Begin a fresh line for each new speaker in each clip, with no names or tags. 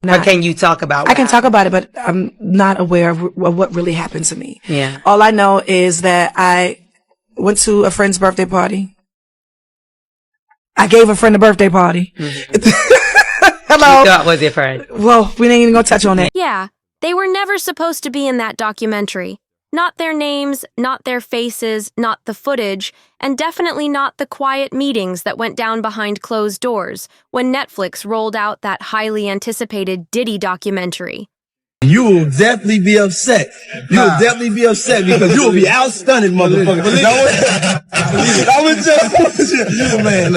Or can you talk about
I can talk about it, but I'm not aware of what really happened to me.
Yeah.
All I know is that I went to a friend's birthday party. I gave a friend a birthday party. Hello.
You thought was your friend?
Well, we ain't even gonna touch on that.
Yeah, they were never supposed to be in that documentary. Not their names, not their faces, not the footage, and definitely not the quiet meetings that went down behind closed doors when Netflix rolled out that highly anticipated Diddy documentary.
You will definitely be upset. You will definitely be upset because you will be outstunning, motherfucker. I was just man.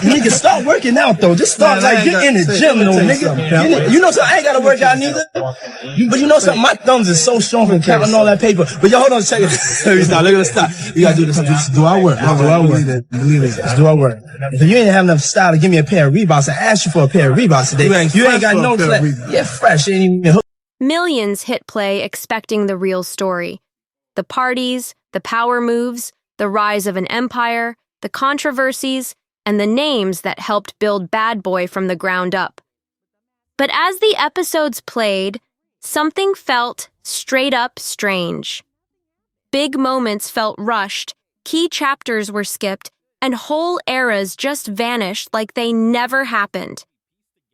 Nigga, start working out though. Just start get in the gym though, nigga. You know something? I ain't gotta work out neither. But you know something? My thumbs is so strong from counting all that paper. But yo, hold on, check it. Look at the stop. You gotta do this. Just do our work. Just do our work. If you ain't have enough style to give me a pair of Reeboks, I asked you for a pair of Reeboks today. You ain't got no left. Yeah, fresh.
Millions hit play expecting the real story. The parties, the power moves, the rise of an empire, the controversies, and the names that helped build Bad Boy from the ground up. But as the episodes played, something felt straight up strange. Big moments felt rushed, key chapters were skipped, and whole eras just vanished like they never happened.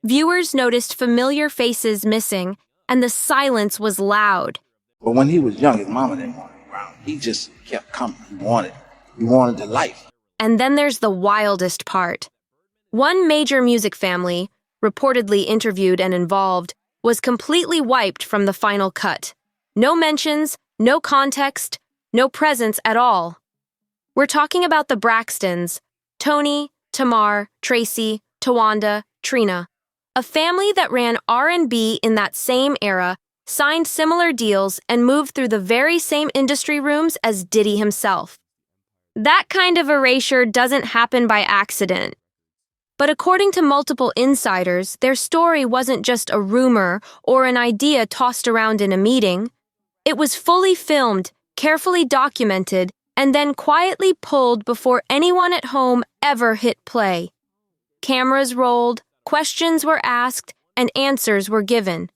Viewers noticed familiar faces missing, and the silence was loud.
But when he was young, his mama didn't want him around. He just kept coming. He wanted the life.
And then there's the wildest part. One major music family, reportedly interviewed and involved, was completely wiped from the final cut. No mentions, no context, no presence at all. We're talking about the Braxtons, Tony, Tamar, Tracy, Tawanda, Trina. A family that ran R&B in that same era, signed similar deals, and moved through the very same industry rooms as Diddy himself. That kind of erasure doesn't happen by accident. But according to multiple insiders, their story wasn't just a rumor or an idea tossed around in a meeting. It was fully filmed, carefully documented, and then quietly pulled before anyone at home ever hit play. Cameras rolled, questions were asked, and answers were given.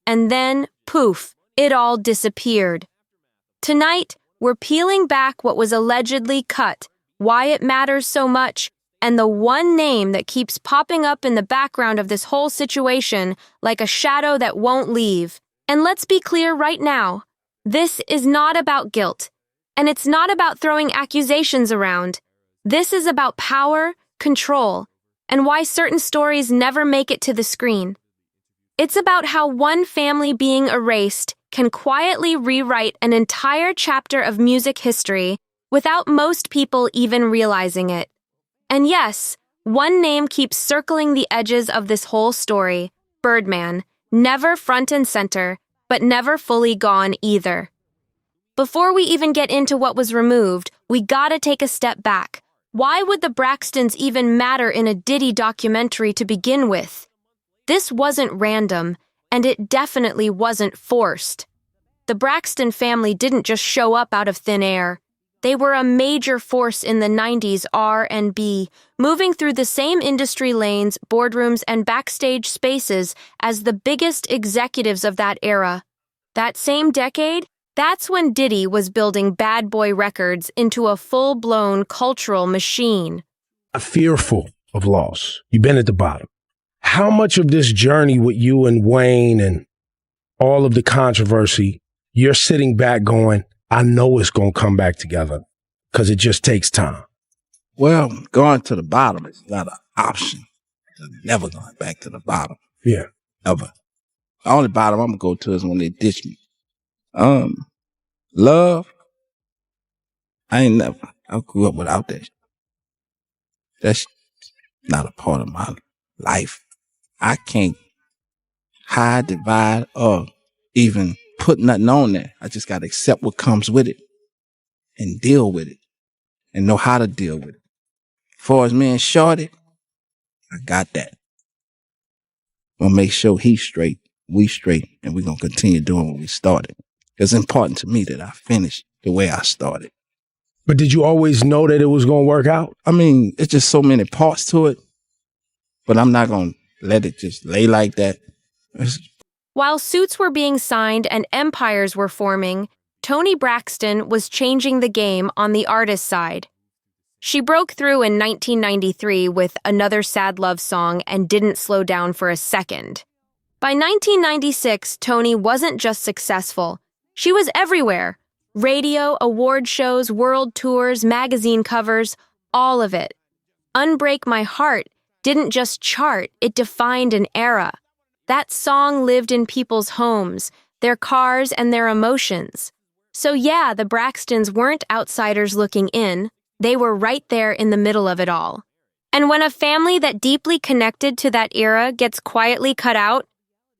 And then, poof, it all disappeared. Tonight, we're peeling back what was allegedly cut, why it matters so much, and the one name that keeps popping up in the background of this whole situation like a shadow that won't leave. And let's be clear right now, this is not about guilt, and it's not about throwing accusations around. This is about power, control, and why certain stories never make it to the screen. It's about how one family being erased can quietly rewrite an entire chapter of music history without most people even realizing it. And yes, one name keeps circling the edges of this whole story, Birdman, never front and center, but never fully gone either. Before we even get into what was removed, we gotta take a step back. Why would the Braxtons even matter in a Diddy documentary to begin with? This wasn't random, and it definitely wasn't forced. The Braxton family didn't just show up out of thin air. They were a major force in the 90s R&B, moving through the same industry lanes, boardrooms, and backstage spaces as the biggest executives of that era. That same decade, that's when Diddy was building Bad Boy Records into a full-blown cultural machine.
Fearful of loss. You've been at the bottom. How much of this journey with you and Wayne and all of the controversy, you're sitting back going, I know it's going to come back together because it just takes time?
Well, going to the bottom is not an option. Never going back to the bottom.
Yeah.
Ever. The only bottom I'm going to go to is when they ditch me. Love, I grew up without that. That's not a part of my life. I can't hide, divide, or even put nothing on there. I just got to accept what comes with it and deal with it and know how to deal with it. As far as me and Shorty, I got that. I'm going to make sure he's straight, we straight, and we're going to continue doing what we started. It's important to me that I finish the way I started.
But did you always know that it was going to work out?
I mean, it's just so many parts to it, but I'm not going to let it just lay like that.
While suits were being signed and empires were forming, Toni Braxton was changing the game on the artist side. She broke through in 1993 with Another Sad Love Song and didn't slow down for a second. By 1996, Toni wasn't just successful. She was everywhere. Radio, award shows, world tours, magazine covers, all of it. Unbreak My Heart didn't just chart, it defined an era. That song lived in people's homes, their cars, and their emotions. So yeah, the Braxtons weren't outsiders looking in. They were right there in the middle of it all. And when a family that deeply connected to that era gets quietly cut out,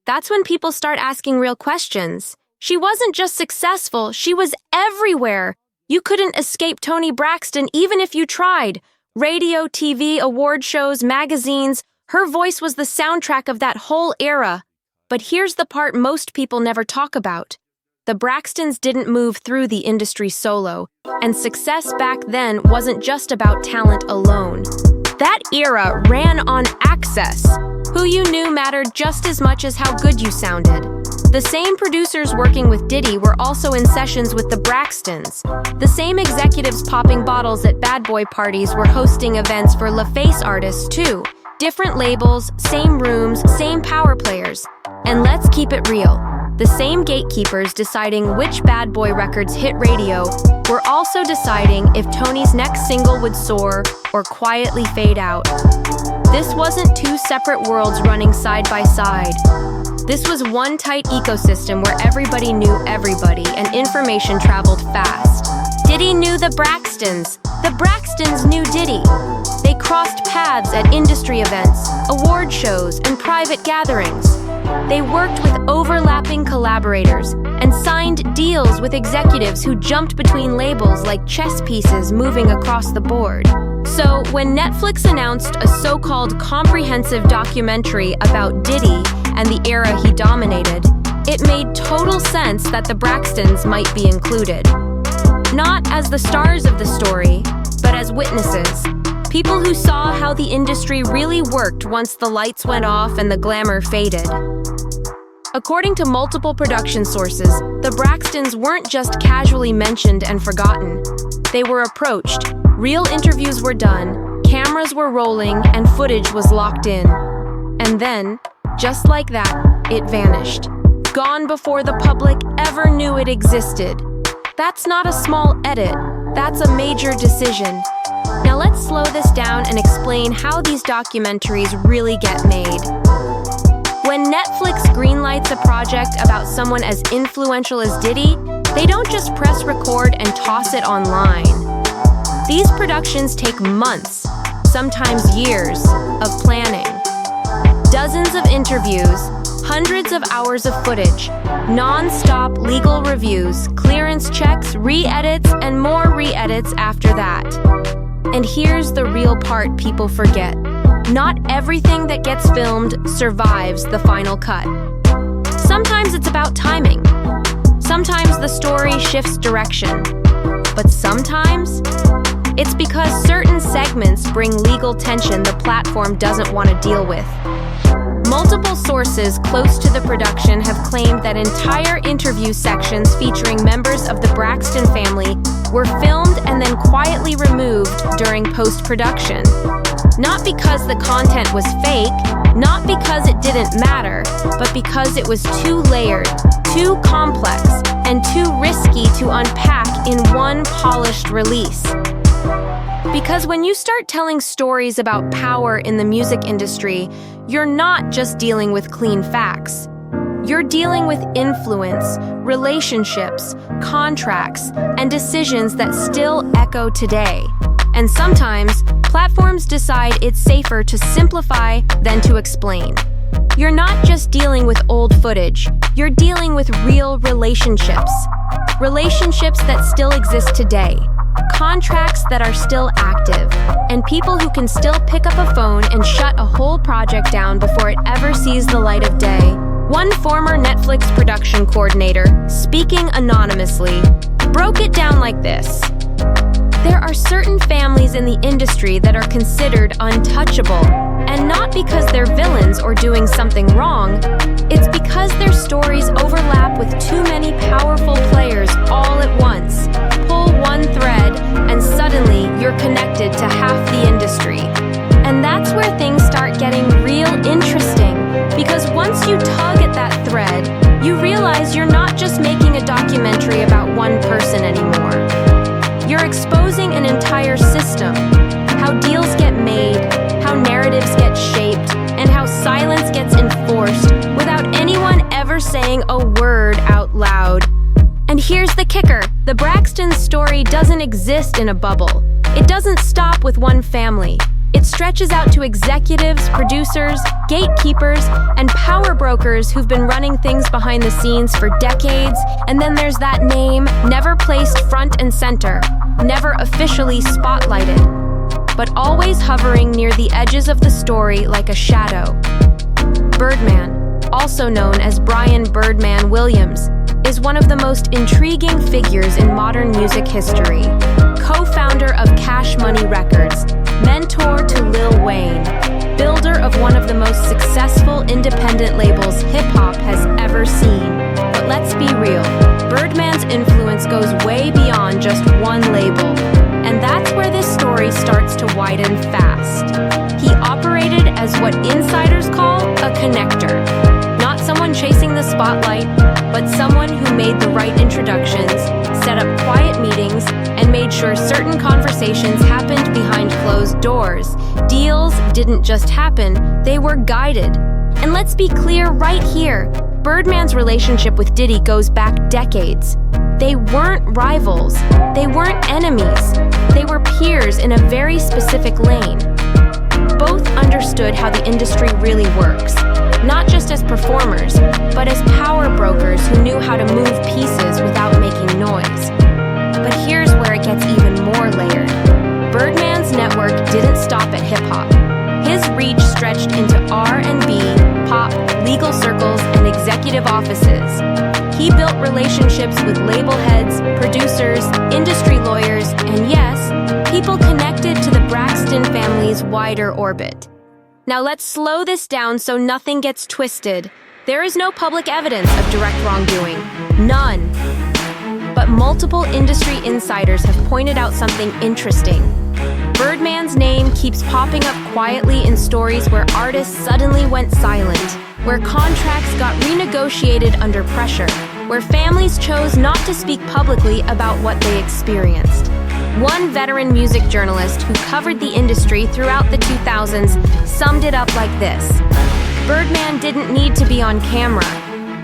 that's when people start asking real questions. She wasn't just successful, she was everywhere. You couldn't escape Toni Braxton even if you tried. Radio, TV, award shows, magazines, her voice was the soundtrack of that whole era. But here's the part most people never talk about. The Braxtons didn't move through the industry solo, and success back then wasn't just about talent alone. That era ran on access. Who you knew mattered just as much as how good you sounded. The same producers working with Diddy were also in sessions with the Braxtons. The same executives popping bottles at bad boy parties were hosting events for LaFace artists too. Different labels, same rooms, same power players. And let's keep it real. The same gatekeepers deciding which bad boy records hit radio were also deciding if Toni's next single would soar or quietly fade out. This wasn't two separate worlds running side by side. This was one tight ecosystem where everybody knew everybody and information traveled fast. Diddy knew the Braxtons. The Braxtons knew Diddy. They crossed paths at industry events, award shows, and private gatherings. They worked with overlapping collaborators and signed deals with executives who jumped between labels like chess pieces moving across the board. So, when Netflix announced a so-called comprehensive documentary about Diddy and the era he dominated, it made total sense that the Braxtons might be included. Not as the stars of the story, but as witnesses. People who saw how the industry really worked once the lights went off and the glamour faded. According to multiple production sources, the Braxtons weren't just casually mentioned and forgotten. They were approached, real interviews were done, cameras were rolling, and footage was locked in. And then, just like that, it vanished. Gone before the public ever knew it existed. That's not a small edit, that's a major decision. Now let's slow this down and explain how these documentaries really get made. When Netflix greenlights a project about someone as influential as Diddy, they don't just press record and toss it online. These productions take months, sometimes years, of planning. Dozens of interviews, hundreds of hours of footage, non-stop legal reviews, clearance checks, re-edits, and more re-edits after that. And here's the real part people forget. Not everything that gets filmed survives the final cut. Sometimes it's about timing. Sometimes the story shifts direction. But sometimes it's because certain segments bring legal tension the platform doesn't want to deal with. Multiple sources close to the production have claimed that entire interview sections featuring members of the Braxton family were filmed and then quietly removed during post-production. Not because the content was fake, not because it didn't matter, but because it was too layered, too complex, and too risky to unpack in one polished release. Because when you start telling stories about power in the music industry, you're not just dealing with clean facts. You're dealing with influence, relationships, contracts, and decisions that still echo today. And sometimes, platforms decide it's safer to simplify than to explain. You're not just dealing with old footage, you're dealing with real relationships. Relationships that still exist today. Contracts that are still active, and people who can still pick up a phone and shut a whole project down before it ever sees the light of day. One former Netflix production coordinator, speaking anonymously, broke it down like this. There are certain families in the industry that are considered untouchable, and not because they're villains or doing something wrong. It's because their stories overlap with too many powerful players all at once. Pull one thread, and suddenly you're connected to half the industry. And that's where things start getting real interesting, because once you tug at that thread, you realize you're not just making a documentary about one person anymore. You're exposing an entire system, how deals get made, how narratives get shaped, and how silence gets enforced without anyone ever saying a word out loud. And here's the kicker: the Braxton story doesn't exist in a bubble. It doesn't stop with one family. It stretches out to executives, producers, gatekeepers, and power brokers who've been running things behind the scenes for decades. And then there's that name, never placed front and center, never officially spotlighted, but always hovering near the edges of the story like a shadow. Birdman, also known as Brian Birdman Williams, is one of the most intriguing figures in modern music history. Co-founder of Cash Money Records, mentor to Lil Wayne, builder of one of the most successful independent labels hip-hop has ever seen. But let's be real, Birdman's influence goes way beyond just one label. And that's where this story starts to widen fast. He operated as what insiders call a connector. Not someone chasing the spotlight, but someone who made the right introductions, set up quiet meetings, and made sure certain conversations happened behind closed doors. Deals didn't just happen, they were guided. And let's be clear right here, Birdman's relationship with Diddy goes back decades. They weren't rivals, they weren't enemies, they were peers in a very specific lane. Both understood how the industry really works, not just as performers, but as power brokers who knew how to move pieces without making noise. But here's where it gets even more layered. Birdman's network didn't stop at hip-hop. His reach stretched into R&B, pop, legal circles, and executive offices. He built relationships with label heads, producers, industry lawyers, and yes, people connected to the Braxton family's wider orbit. Now let's slow this down so nothing gets twisted. There is no public evidence of direct wrongdoing. None. But multiple industry insiders have pointed out something interesting. Birdman's name keeps popping up quietly in stories where artists suddenly went silent, where contracts got renegotiated under pressure, where families chose not to speak publicly about what they experienced. One veteran music journalist who covered the industry throughout the 2000s summed it up like this: Birdman didn't need to be on camera.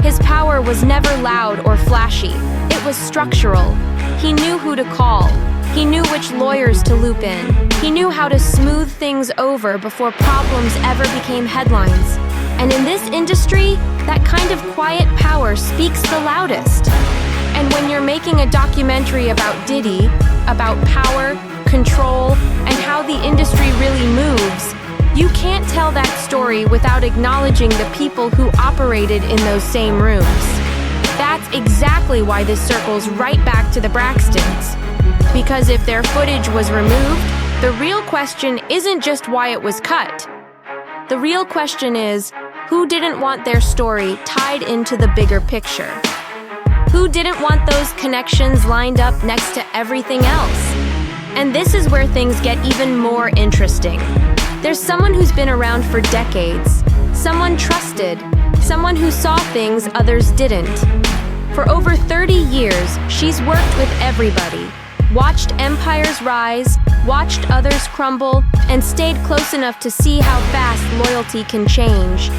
His power was never loud or flashy. It was structural. He knew who to call. He knew which lawyers to loop in. He knew how to smooth things over before problems ever became headlines. And in this industry, that kind of quiet power speaks the loudest. And when you're making a documentary about Diddy, about power, control, and how the industry really moves, you can't tell that story without acknowledging the people who operated in those same rooms. That's exactly why this circles right back to the Braxtons. Because if their footage was removed, the real question isn't just why it was cut. The real question is, who didn't want their story tied into the bigger picture? Who didn't want those connections lined up next to everything else? And this is where things get even more interesting. There's someone who's been around for decades, someone trusted, someone who saw things others didn't. For over 30 years, she's worked with everybody, watched empires rise, watched others crumble, and stayed close enough to see how fast loyalty can change.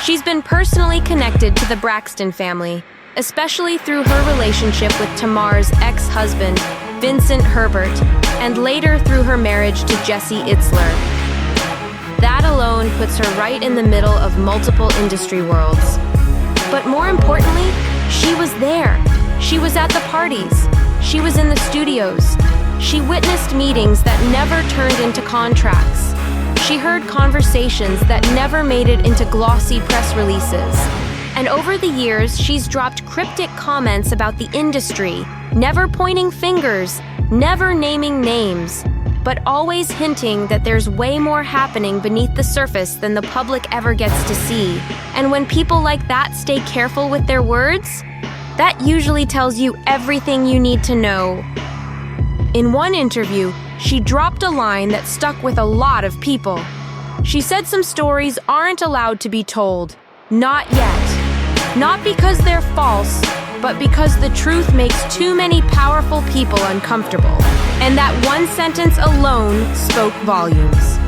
She's been personally connected to the Braxton family, especially through her relationship with Tamar's ex-husband, Vincent Herbert, and later through her marriage to Jesse Itzler. That alone puts her right in the middle of multiple industry worlds. But more importantly, she was there. She was at the parties. She was in the studios. She witnessed meetings that never turned into contracts. She heard conversations that never made it into glossy press releases. And over the years, she's dropped cryptic comments about the industry, never pointing fingers, never naming names, but always hinting that there's way more happening beneath the surface than the public ever gets to see. And when people like that stay careful with their words, that usually tells you everything you need to know. In one interview, she dropped a line that stuck with a lot of people. She said some stories aren't allowed to be told. Not yet. Not because they're false, but because the truth makes too many powerful people uncomfortable. And that one sentence alone spoke volumes.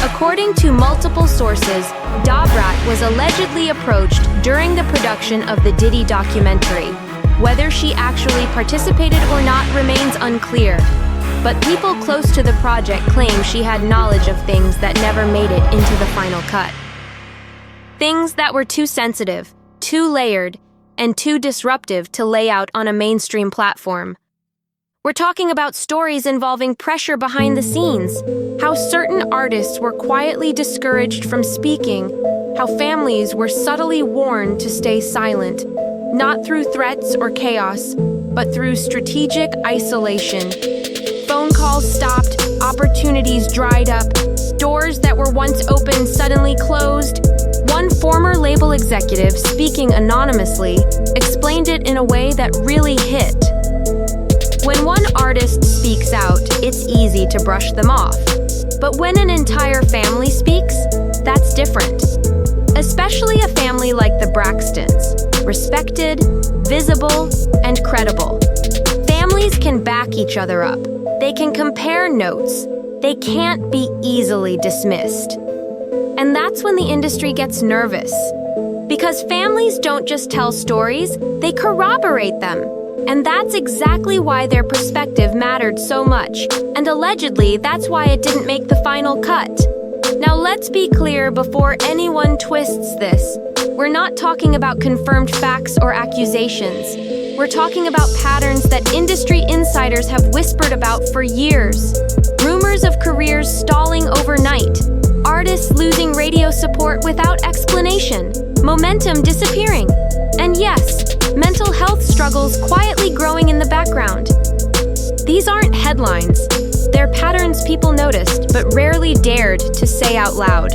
According to multiple sources, Brat was allegedly approached during the production of the Diddy documentary. Whether she actually participated or not remains unclear, but people close to the project claim she had knowledge of things that never made it into the final cut. Things that were too sensitive, too layered, and too disruptive to lay out on a mainstream platform. We're talking about stories involving pressure behind the scenes, how certain artists were quietly discouraged from speaking, how families were subtly warned to stay silent, not through threats or chaos, but through strategic isolation. Phone calls stopped, opportunities dried up, doors that were once open suddenly closed. One former label executive, speaking anonymously, explained it in a way that really hit. When one artist speaks out, it's easy to brush them off. But when an entire family speaks, that's different. Especially a family like the Braxtons, respected, visible, and credible. Families can back each other up. They can compare notes. They can't be easily dismissed. And that's when the industry gets nervous. Because families don't just tell stories, they corroborate them. And that's exactly why their perspective mattered so much. And allegedly, that's why it didn't make the final cut. Now let's be clear before anyone twists this. We're not talking about confirmed facts or accusations. We're talking about patterns that industry insiders have whispered about for years. Rumors of careers stalling overnight. Artists losing radio support without explanation. Momentum disappearing. And yes, mental health struggles quietly growing in the background. These aren't headlines. They're patterns people noticed but rarely dared to say out loud.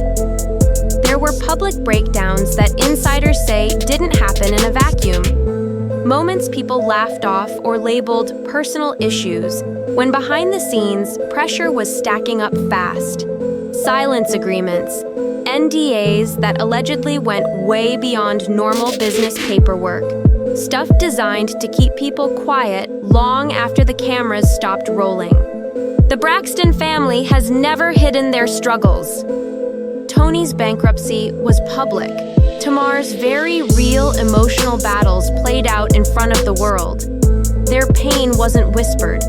There were public breakdowns that insiders say didn't happen in a vacuum. Moments people laughed off or labeled personal issues, when behind the scenes, pressure was stacking up fast. Silence agreements, NDAs that allegedly went way beyond normal business paperwork. Stuff designed to keep people quiet long after the cameras stopped rolling. The Braxton family has never hidden their struggles. Tony's bankruptcy was public. Tamar's very real emotional battles played out in front of the world. Their pain wasn't whispered.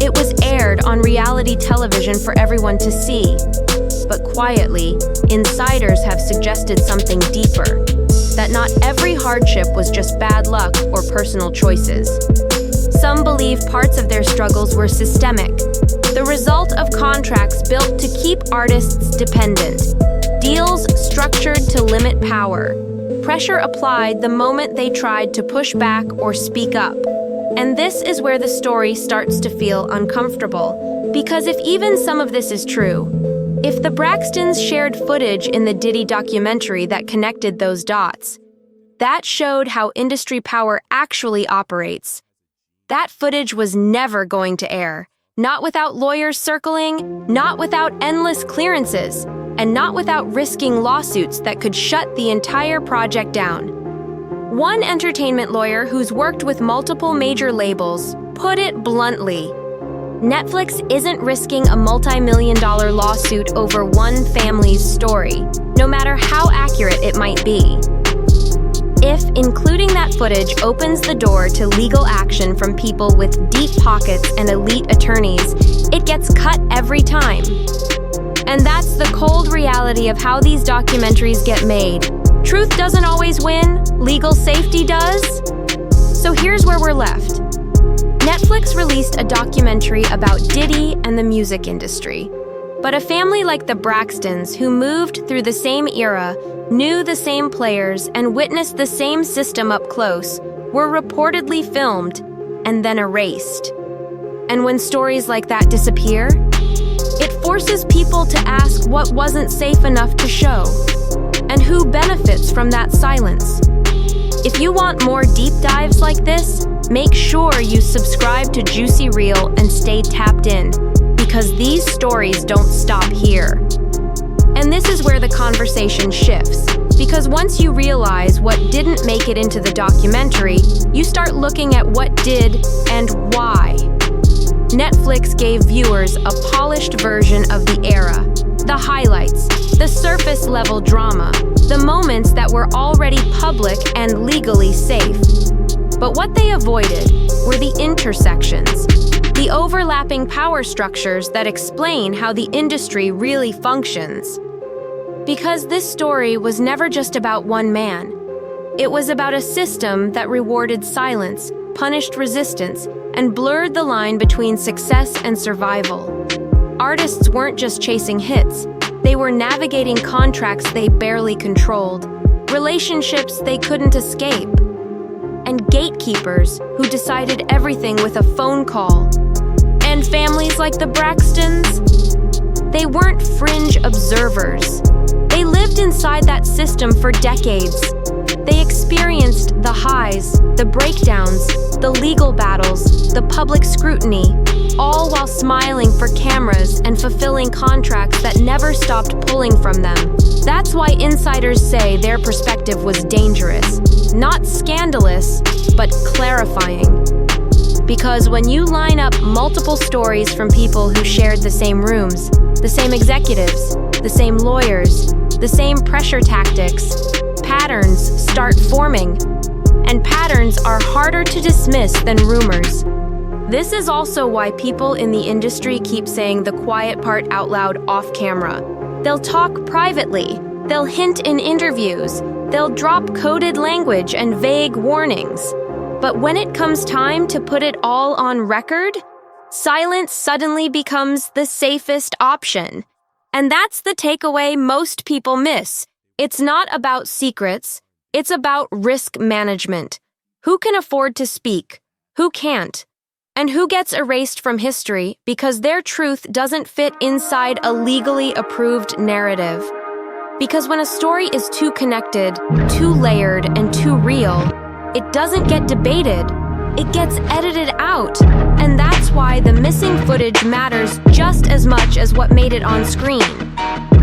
It was aired on reality television for everyone to see. But quietly, insiders have suggested something deeper. That not every hardship was just bad luck or personal choices. Some believe parts of their struggles were systemic, the result of contracts built to keep artists dependent, deals structured to limit power, pressure applied the moment they tried to push back or speak up. And this is where the story starts to feel uncomfortable, because if even some of this is true, if the Braxtons shared footage in the Diddy documentary that connected those dots, that showed how industry power actually operates. That footage was never going to air, not without lawyers circling, not without endless clearances, and not without risking lawsuits that could shut the entire project down. One entertainment lawyer who's worked with multiple major labels put it bluntly: Netflix isn't risking a multi-million-dollar lawsuit over one family's story, no matter how accurate it might be. If including that footage opens the door to legal action from people with deep pockets and elite attorneys, it gets cut every time. And that's the cold reality of how these documentaries get made. Truth doesn't always win, legal safety does. So here's where we're left. Netflix released a documentary about Diddy and the music industry. But a family like the Braxtons, who moved through the same era, knew the same players, and witnessed the same system up close, were reportedly filmed and then erased. And when stories like that disappear, it forces people to ask what wasn't safe enough to show, and who benefits from that silence. If you want more deep dives like this, make sure you subscribe to JuicyReel and stay tapped in, because these stories don't stop here. And this is where the conversation shifts, because once you realize what didn't make it into the documentary, you start looking at what did and why. Netflix gave viewers a polished version of the era, the highlights, the surface-level drama, the moments that were already public and legally safe. But what they avoided were the intersections, the overlapping power structures that explain how the industry really functions. Because this story was never just about one man. It was about a system that rewarded silence, punished resistance, and blurred the line between success and survival. Artists weren't just chasing hits. They were navigating contracts they barely controlled, relationships they couldn't escape, and gatekeepers who decided everything with a phone call. And families like the Braxtons? They weren't fringe observers. They lived inside that system for decades. They experienced the highs, the breakdowns, the legal battles, the public scrutiny, all while smiling for cameras and fulfilling contracts that never stopped pulling from them. That's why insiders say their perspective was dangerous, not scandalous, but clarifying. Because when you line up multiple stories from people who shared the same rooms, the same executives, the same lawyers, the same pressure tactics, patterns start forming. And patterns are harder to dismiss than rumors. This is also why people in the industry keep saying the quiet part out loud off camera. They'll talk privately, they'll hint in interviews, they'll drop coded language and vague warnings. But when it comes time to put it all on record, silence suddenly becomes the safest option. And that's the takeaway most people miss. It's not about secrets, it's about risk management. Who can afford to speak? Who can't? And who gets erased from history because their truth doesn't fit inside a legally approved narrative? Because when a story is too connected, too layered, and too real, it doesn't get debated. It gets edited out. And that's why the missing footage matters just as much as what made it on screen.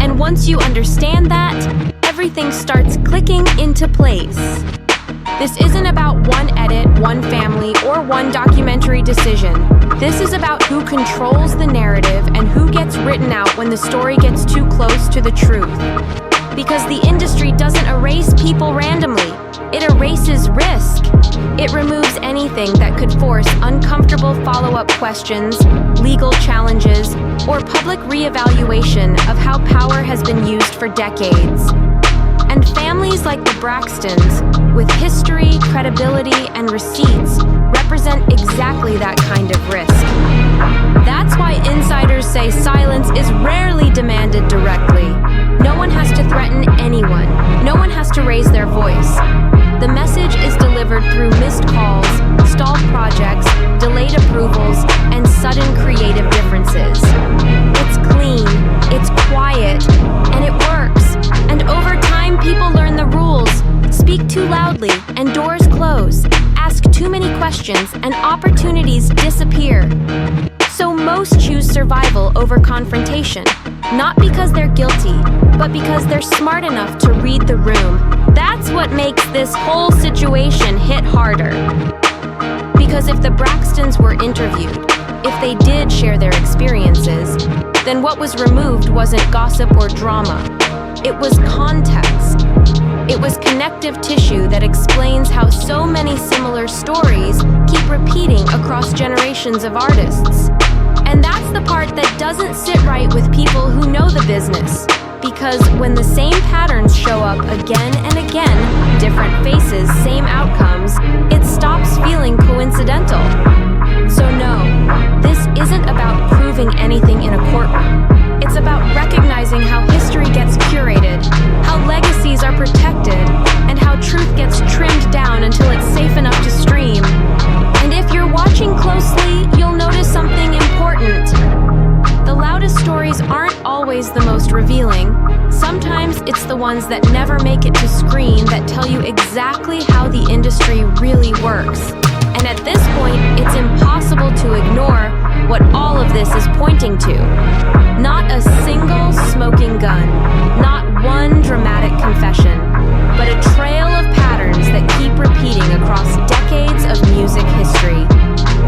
And once you understand that, everything starts clicking into place. This isn't about one edit, one family, or one documentary decision. This is about who controls the narrative and who gets written out when the story gets too close to the truth. Because the industry doesn't erase people randomly. It erases risk. It removes anything that could force uncomfortable follow-up questions, legal challenges, or public reevaluation of how power has been used for decades. And families like the Braxtons, with history, credibility, and receipts, represent exactly that kind of risk. That's why insiders say silence is rarely demanded directly. No one has to threaten anyone. No one has to raise their voice. The message is delivered through missed calls, stalled projects, delayed approvals, and sudden creative differences. It's clean, it's quiet, and it works. And over time, people learn the rules, speak too loudly, and doors close, ask too many questions, and opportunities disappear. So most choose survival over confrontation, not because they're guilty, but because they're smart enough to read the room. That's what makes this whole situation hit harder. Because if the Braxtons were interviewed, if they did share their experiences, then what was removed wasn't gossip or drama. It was context. It was connective tissue that explains how so many similar stories keep repeating across generations of artists. And that's the part that doesn't sit right with people who know the business. Because when the same patterns show up again and again, different faces, same outcomes, it stops feeling coincidental. So no, this isn't about proving anything in a courtroom. It's about recognizing how history gets curated, how legacies are protected, and how truth gets trimmed down until it's safe enough to stream. And if you're watching closely, you'll notice something ones that never make it to screen that tell you exactly how the industry really works. And at this point, it's impossible to ignore what all of this is pointing to. Not a single smoking gun, not one dramatic confession, but a trail of patterns that keep repeating across decades of music history.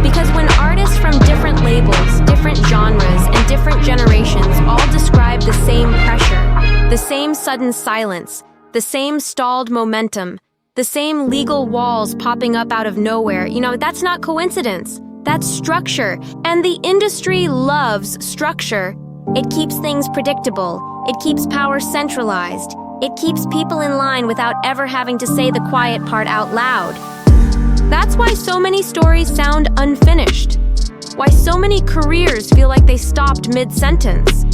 Because when artists from different labels, different genres, and different generations all describe the same pressure, the same sudden silence, the same stalled momentum, the same legal walls popping up out of nowhere, that's not coincidence. That's structure. And the industry loves structure. It keeps things predictable. It keeps power centralized. It keeps people in line without ever having to say the quiet part out loud. That's why so many stories sound unfinished. Why so many careers feel like they stopped mid-sentence.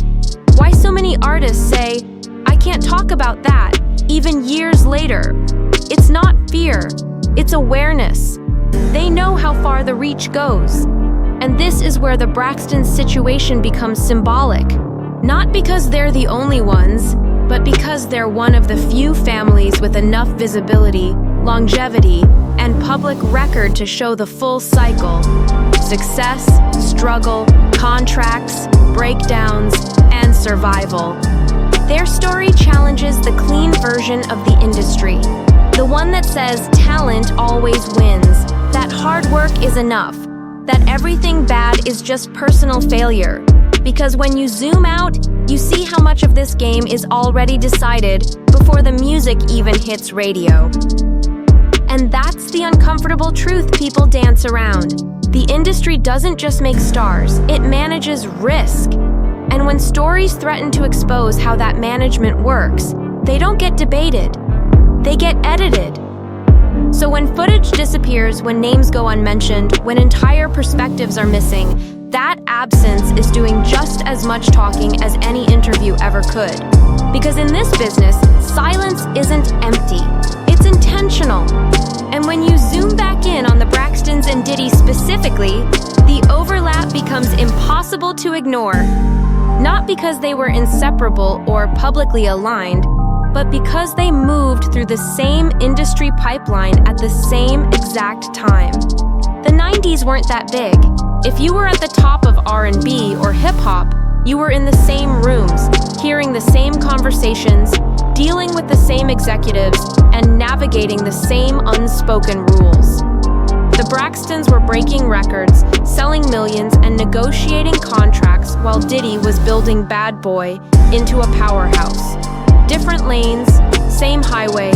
Why so many artists say, I can't talk about that, even years later. It's not fear, it's awareness. They know how far the reach goes. And this is where the Braxton's situation becomes symbolic. Not because they're the only ones, but because they're one of the few families with enough visibility, longevity, and public record to show the full cycle. Success, struggle, contracts, breakdowns, and survival. Their story challenges the clean version of the industry. The one that says talent always wins, that hard work is enough, that everything bad is just personal failure. Because when you zoom out, you see how much of this game is already decided before the music even hits radio. And that's the uncomfortable truth people dance around. The industry doesn't just make stars, it manages risk. And when stories threaten to expose how that management works, they don't get debated, they get edited. So when footage disappears, when names go unmentioned, when entire perspectives are missing, that absence is doing just as much talking as any interview ever could. Because in this business, silence isn't empty, it's intentional. And when you zoom back in on the Braxtons and Diddy specifically, the overlap becomes impossible to ignore. Not because they were inseparable or publicly aligned, but because they moved through the same industry pipeline at the same exact time. The 90s weren't that big. If you were at the top of R&B or hip-hop, you were in the same rooms, hearing the same conversations, dealing with the same executives, and navigating the same unspoken rules. The Braxtons were breaking records, selling millions, and negotiating contracts while Diddy was building Bad Boy into a powerhouse. Different lanes, same highway.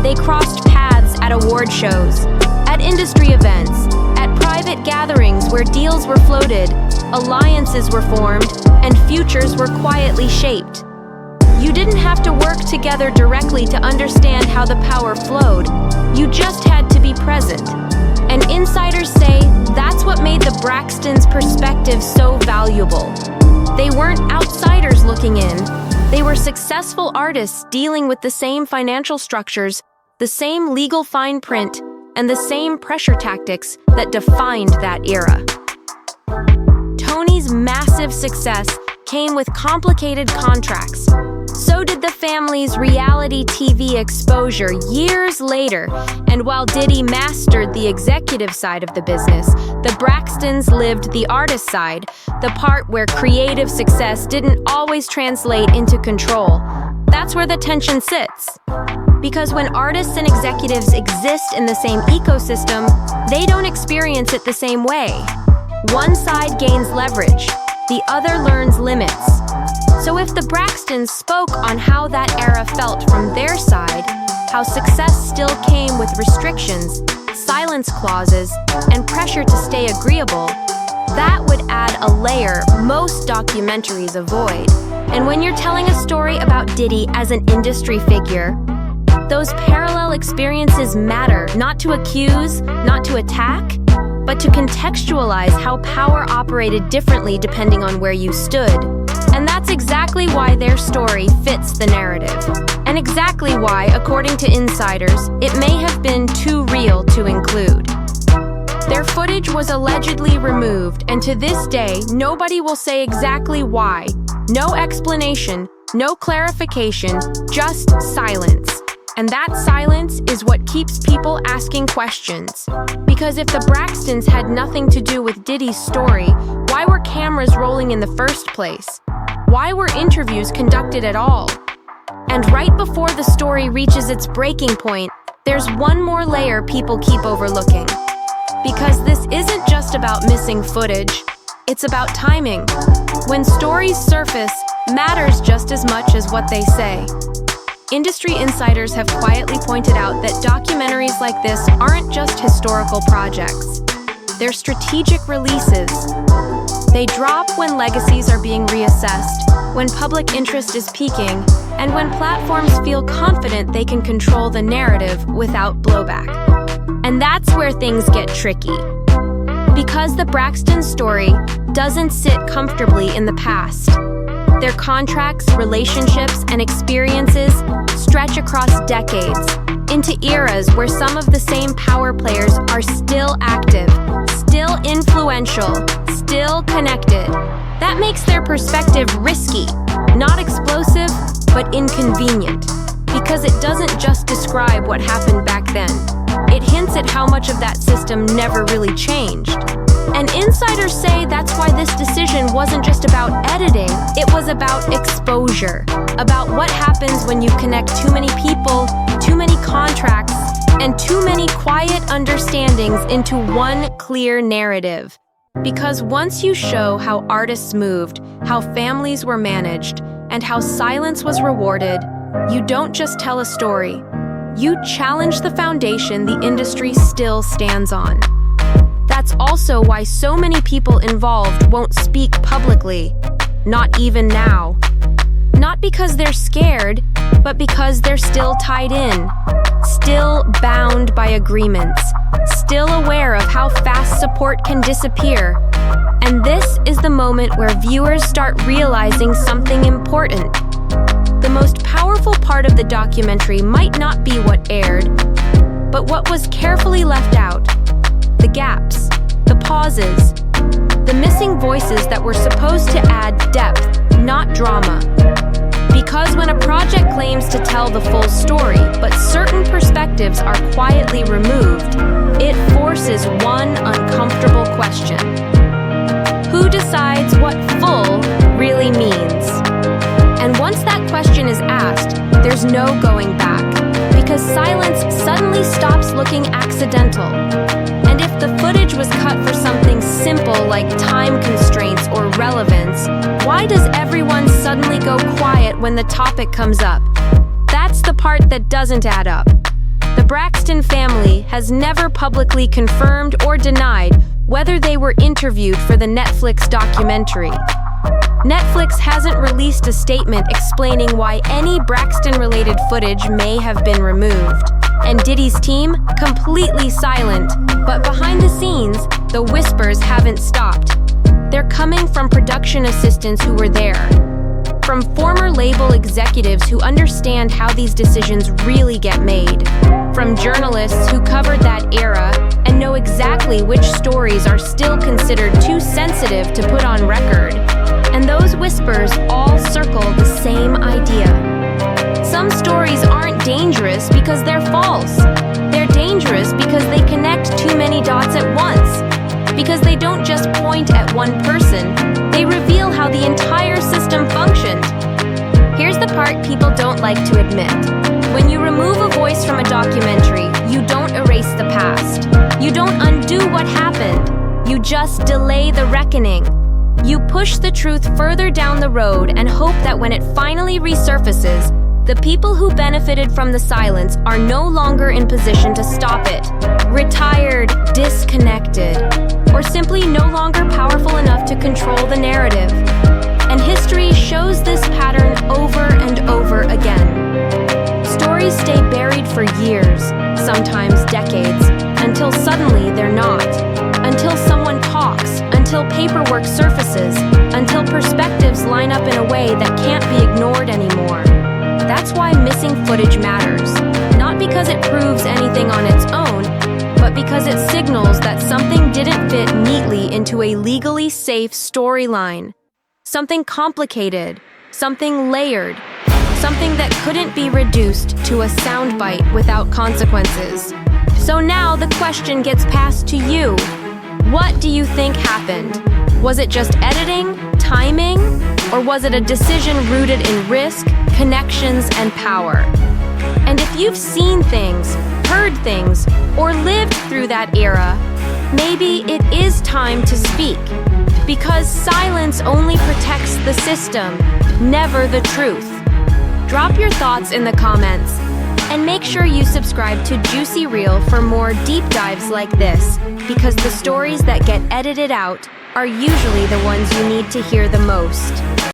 They crossed paths at award shows, at industry events, at private gatherings where deals were floated, alliances were formed, and futures were quietly shaped. You didn't have to work together directly to understand how the power flowed. You just had to be present. And insiders say that's what made the Braxtons' perspective so valuable. They weren't outsiders looking in. They were successful artists dealing with the same financial structures, the same legal fine print, and the same pressure tactics that defined that era. Tony's massive success came with complicated contracts. So did the family's reality TV exposure years later, and while Diddy mastered the executive side of the business, the Braxtons lived the artist side, the part where creative success didn't always translate into control. That's where the tension sits. Because when artists and executives exist in the same ecosystem, they don't experience it the same way. One side gains leverage, the other learns limits. So if the Braxtons spoke on how that era felt from their side, how success still came with restrictions, silence clauses, and pressure to stay agreeable, that would add a layer most documentaries avoid. And when you're telling a story about Diddy as an industry figure, those parallel experiences matter, not to accuse, not to attack, but to contextualize how power operated differently depending on where you stood. And that's exactly why their story fits the narrative. And exactly why, according to insiders, it may have been too real to include. Their footage was allegedly removed, and to this day, nobody will say exactly why. No explanation, No clarification, just silence. And that silence is what keeps people asking questions. Because if the Braxtons had nothing to do with Diddy's story, why were cameras rolling in the first place? Why were interviews conducted at all? And right before the story reaches its breaking point, there's one more layer people keep overlooking. Because this isn't just about missing footage, it's about timing. When stories surface, matters just as much as what they say. Industry insiders have quietly pointed out that documentaries like this aren't just historical projects. They're strategic releases. They drop when legacies are being reassessed, when public interest is peaking, and when platforms feel confident they can control the narrative without blowback. And that's where things get tricky. Because the Braxton story doesn't sit comfortably in the past. Their contracts, relationships, and experiences stretch across decades, into eras where some of the same power players are still active, still influential, still connected. That makes their perspective risky, not explosive, but inconvenient, because it doesn't just describe what happened back then. It hints at how much of that system never really changed. And insiders say that's why this decision wasn't just about editing, it was about exposure, about what happens when you connect too many people, too many contracts, and too many quiet understandings into one clear narrative. Because once you show how artists moved, how families were managed, and how silence was rewarded, you don't just tell a story. You challenge the foundation the industry still stands on. That's also why so many people involved won't speak publicly, not even now. Not because they're scared, but because they're still tied in, still bound by agreements, still aware of how fast support can disappear. And this is the moment where viewers start realizing something important. The most powerful part of the documentary might not be what aired, but what was carefully left out. The gaps, the pauses, the missing voices that were supposed to add depth, not drama. Because when a project claims to tell the full story, but certain perspectives are quietly removed, it forces one uncomfortable question. Who decides what full really means? And once that question is asked, there's no going back, because silence suddenly stops looking accidental. And if the footage was cut for something simple like time constraints or relevance, why does everyone suddenly go quiet when the topic comes up? That's the part that doesn't add up. The Braxton family has never publicly confirmed or denied whether they were interviewed for the Netflix documentary. Netflix hasn't released a statement explaining why any Braxton-related footage may have been removed. And Diddy's team, completely silent. But behind the scenes, the whispers haven't stopped. They're coming from production assistants who were there, from former label executives who understand how these decisions really get made, from journalists who covered that era and know exactly which stories are still considered too sensitive to put on record. And those whispers all circle the same idea. Some stories aren't dangerous because they're false. They're dangerous because they connect too many dots at once. Because they don't just point at one person, they reveal how the entire system functioned. Here's the part people don't like to admit. When you remove a voice from a documentary, you don't erase the past. You don't undo what happened. You just delay the reckoning. You push the truth further down the road and hope that when it finally resurfaces, the people who benefited from the silence are no longer in position to stop it, retired, disconnected, or simply no longer powerful enough to control the narrative. And history shows this pattern over and over again. Stories stay buried for years, sometimes decades, until suddenly they're not. Until someone talks, until paperwork surfaces, until perspectives line up in a way that can't be ignored anymore. That's why missing footage matters. Not because it proves anything on its own, but because it signals that something didn't fit neatly into a legally safe storyline. Something complicated, something layered, something that couldn't be reduced to a soundbite without consequences. So now the question gets passed to you. What do you think happened? Was it just editing, timing, or was it a decision rooted in risk, connections, and power? And if you've seen things, heard things, or lived through that era, maybe it is time to speak. Because silence only protects the system, never the truth. Drop your thoughts in the comments, and make sure you subscribe to JuicyReel for more deep dives like this, because the stories that get edited out are usually the ones you need to hear the most.